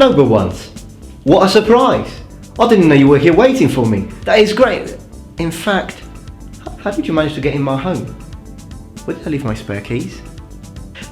noble ones. What a surprise! I didn't know you were here waiting for me. That is great. In fact, how did you manage to get in my home? Where did I leave my spare keys?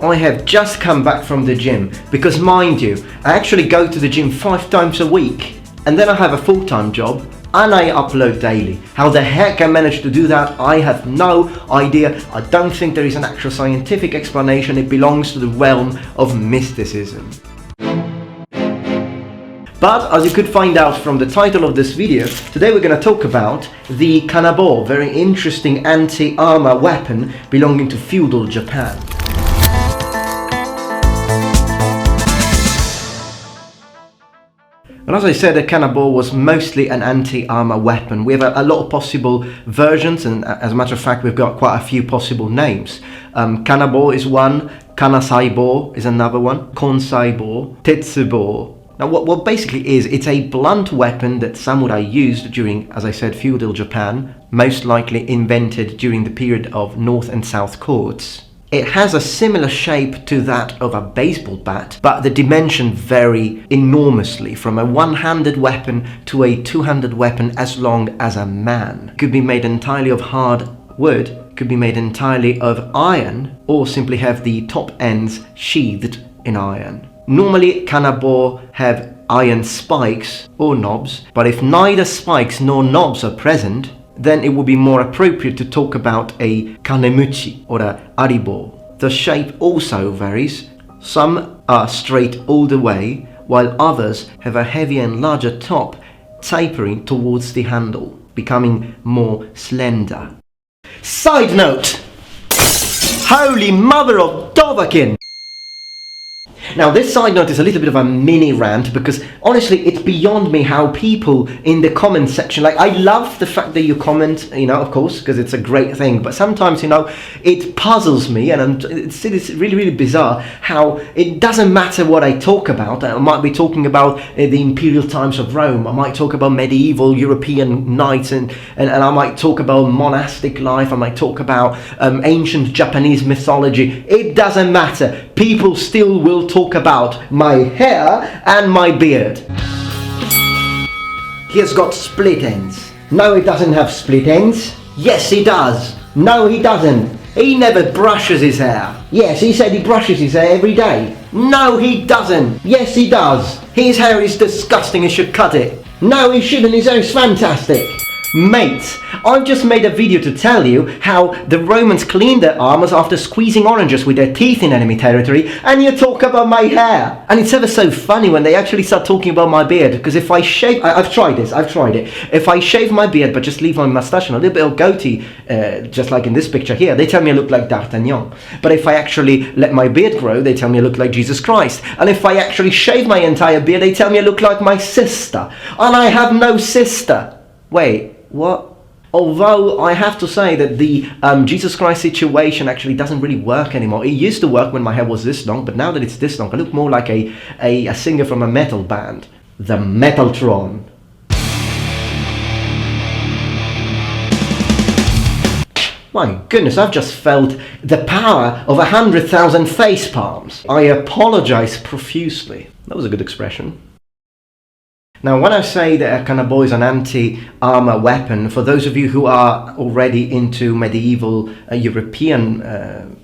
I have just come back from the gym because, mind you, I actually go to the gym 5 times a week, and then I have a full-time job and I upload daily. How the heck I managed to do that, I have no idea. I don't think there is an actual scientific explanation. It belongs to the realm of mysticism. But as you could find out from the title of this video, today we're going to talk about the Kanabō, very interesting anti-armor weapon belonging to feudal Japan. And as I said, the Kanabō was mostly an anti-armor weapon. We have a lot of possible versions, and as a matter of fact, we've got quite a few possible names. Kanabō is one, Kanasaibo is another one, Konsaibo, Tetsubo. Now what basically is, it's a blunt weapon that samurai used during, as I said, feudal Japan, most likely invented during the period of North and South courts. It has a similar shape to that of a baseball bat, but the dimensions vary enormously, from a one-handed weapon to a two-handed weapon as long as a man. It could be made entirely of hard wood, could be made entirely of iron, or simply have the top ends sheathed in iron. Normally, Kanabō have iron spikes or knobs, but if neither spikes nor knobs are present, then it would be more appropriate to talk about a kanemuchi or a aribo. The shape also varies. Some are straight all the way, while others have a heavier and larger top, tapering towards the handle, becoming more slender. Side note! Holy mother of Dovahkiin! Now this side note is a little bit of a mini rant because honestly it's beyond me how people in the comment section, like, I love the fact that you comment, you know, of course, because it's a great thing, but sometimes, you know, it puzzles me, and it's really bizarre how it doesn't matter what I talk about. I might be talking about the imperial times of Rome, I might talk about medieval European knights, and I might talk about monastic life, I might talk about ancient Japanese mythology. It doesn't matter. People still will talk about my hair and my beard. He has got split ends. No, he doesn't have split ends. Yes, he does. No, he doesn't. He never brushes his hair. Yes, he said he brushes his hair every day. No, he doesn't. Yes, he does. His hair is disgusting. He should cut it. No, he shouldn't. His hair is fantastic. Mate, I've just made a video to tell you how the Romans cleaned their armors after squeezing oranges with their teeth in enemy territory, and you talk about my hair. And it's ever so funny when they actually start talking about my beard, because if I shave, I've tried it. If I shave my beard but just leave my mustache and a little bit of goatee, just like in this picture here, they tell me I look like D'Artagnan. But if I actually let my beard grow, they tell me I look like Jesus Christ. And if I actually shave my entire beard, they tell me I look like my sister. And I have no sister. Wait. What? Although I have to say that the Jesus Christ situation actually doesn't really work anymore. It used to work when my hair was this long, but now that it's this long, I look more like a singer from a metal band. The Metaltron. My goodness, I've just felt the power of 100,000 face palms. I apologize profusely. That was a good expression. Now, when I say that Kanabō is an anti-armor weapon, for those of you who are already into medieval European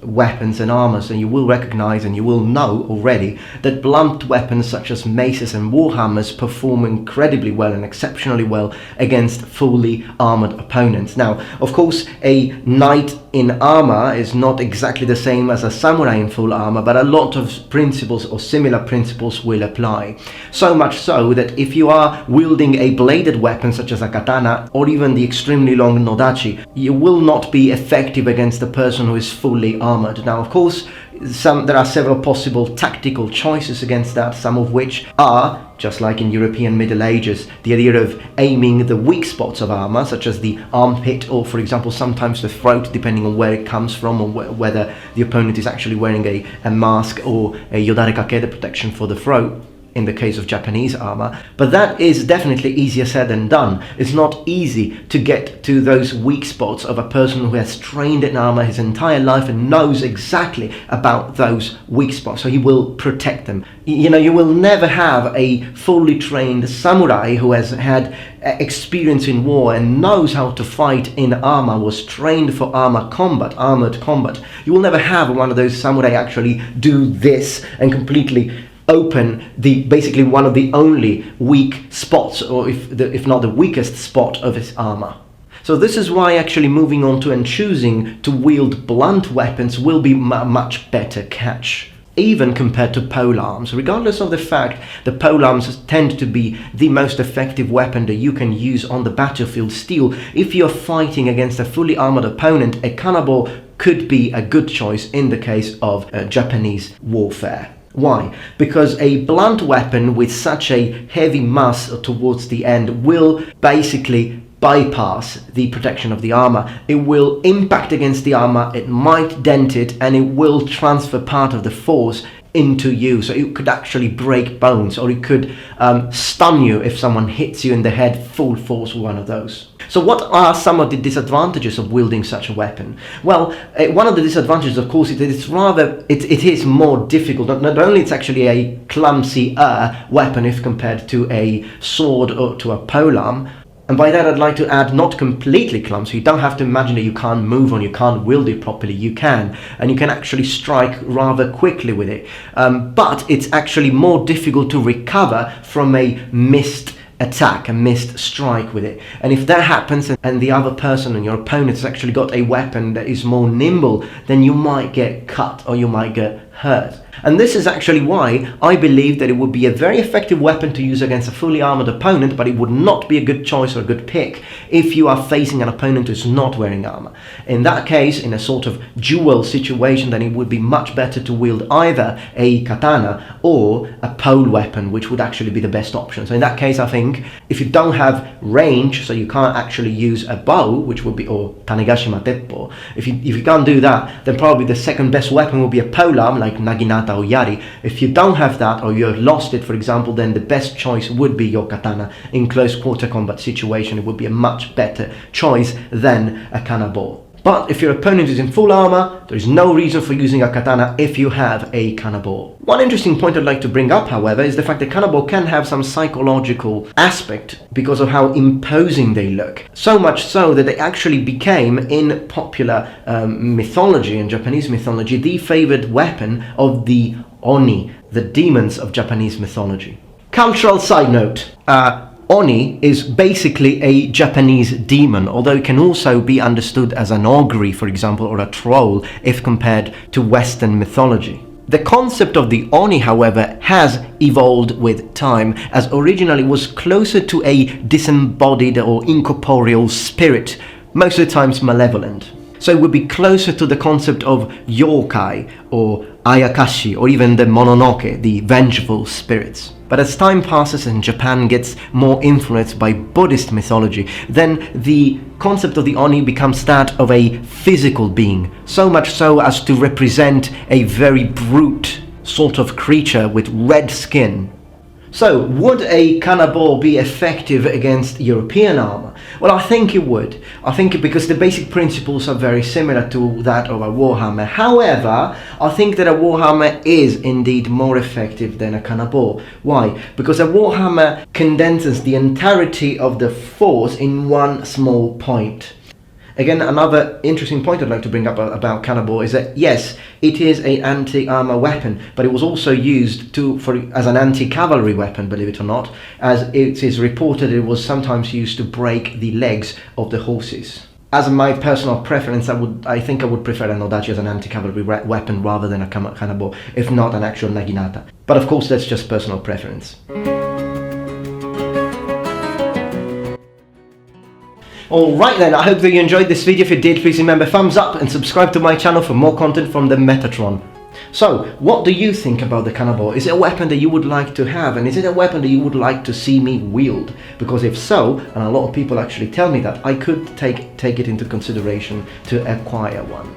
weapons and armors, and you will recognize and you will know already that blunt weapons such as maces and warhammers perform incredibly well and exceptionally well against fully armored opponents. Now, of course, a knight in armor is not exactly the same as a samurai in full armor, but a lot of principles or similar principles will apply. So much so that if you are wielding a bladed weapon such as a katana or even the extremely long nodachi, you will not be effective against a person who is fully armored. Now, of course, there are several possible tactical choices against that, some of which are, just like in European Middle Ages, the idea of aiming the weak spots of armor, such as the armpit or, for example, sometimes the throat, depending on where it comes from or whether the opponent is actually wearing a mask or a yodarekake, the protection for the throat. in the case of Japanese armor, but that is definitely easier said than done. It's not easy to get to those weak spots of a person who has trained in armor his entire life and knows exactly about those weak spots, so he will protect them. You know, you will never have a fully trained samurai who has had experience in war and knows how to fight in armor, was trained for armored combat. You will never have one of those samurai actually do this and completely open basically one of the only weak spots, or if not the weakest spot of his armor. So this is why actually moving on to and choosing to wield blunt weapons will be a much better catch, even compared to polearms. Regardless of the fact that polearms tend to be the most effective weapon that you can use on the battlefield, still, if you're fighting against a fully armored opponent, a Kanabo could be a good choice in the case of Japanese warfare. Why? Because a blunt weapon with such a heavy mass towards the end will basically bypass the protection of the armor. It will impact against the armor, it might dent it, and it will transfer part of the force into you. So it could actually break bones, or it could stun you if someone hits you in the head full force with one of those. So what are some of the disadvantages of wielding such a weapon? Well, one of the disadvantages, of course, it is more difficult. Not only it's actually a clumsier weapon if compared to a sword or to a polearm. And by that I'd like to add, not completely clumsy. You don't have to imagine that you can't move on, you can't wield it properly. You can, and you can actually strike rather quickly with it. But it's actually more difficult to recover from a missed attack, a missed strike with it. And if that happens and the other person and your opponent has actually got a weapon that is more nimble, then you might get cut or you might get hurt. And this is actually why I believe that it would be a very effective weapon to use against a fully armored opponent, but it would not be a good choice or a good pick if you are facing an opponent who's not wearing armor. In that case, in a sort of duel situation, then it would be much better to wield either a katana or a pole weapon, which would actually be the best option. So in that case, I think if you don't have range, so you can't actually use a bow, which would be, or tanegashima teppo, if you can't do that, then probably the second best weapon will be a polearm like naginata or yari. If you don't have that, or you've lost it, for example, then the best choice would be your katana. In close quarter combat situation, it would be a much better choice than a Kanabō. But if your opponent is in full armor, there is no reason for using a katana if you have a Kanabō. One interesting point I'd like to bring up, however, is the fact that Kanabō can have some psychological aspect because of how imposing they look. So much so that they actually became, in popular mythology, in Japanese mythology, the favored weapon of the Oni, the demons of Japanese mythology. Cultural side note. Oni is basically a Japanese demon, although it can also be understood as an augury, for example, or a troll if compared to Western mythology. The concept of the Oni, however, has evolved with time, as originally was closer to a disembodied or incorporeal spirit, most of the times malevolent. So it would be closer to the concept of yokai or ayakashi, or even the mononoke, the vengeful spirits. But as time passes and Japan gets more influenced by Buddhist mythology, then the concept of the Oni becomes that of a physical being, so much so as to represent a very brute sort of creature with red skin. So, would a Kanabō be effective against European armor? Well, I think it would. I think because the basic principles are very similar to that of a warhammer. However, I think that a warhammer is indeed more effective than a Kanabō. Why? Because a warhammer condenses the entirety of the force in one small point. Again, another interesting point I'd like to bring up about Kanabō is that yes, it is an anti-armor weapon, but it was also used as an anti-cavalry weapon, believe it or not, as it is reported it was sometimes used to break the legs of the horses. As my personal preference, I think I would prefer an odachi as an anti-cavalry weapon rather than a Kanabō, if not an actual naginata. But of course, that's just personal preference. Alright then, I hope that you enjoyed this video. If you did, please remember thumbs up and subscribe to my channel for more content from the Metatron. So, what do you think about the Kanabō? Is it a weapon that you would like to have, and is it a weapon that you would like to see me wield? Because if so, and a lot of people actually tell me that, I could take it into consideration to acquire one.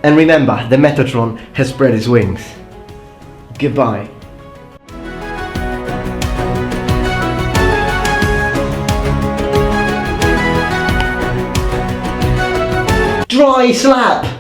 And remember, the Metatron has spread his wings. Goodbye. Dry slap!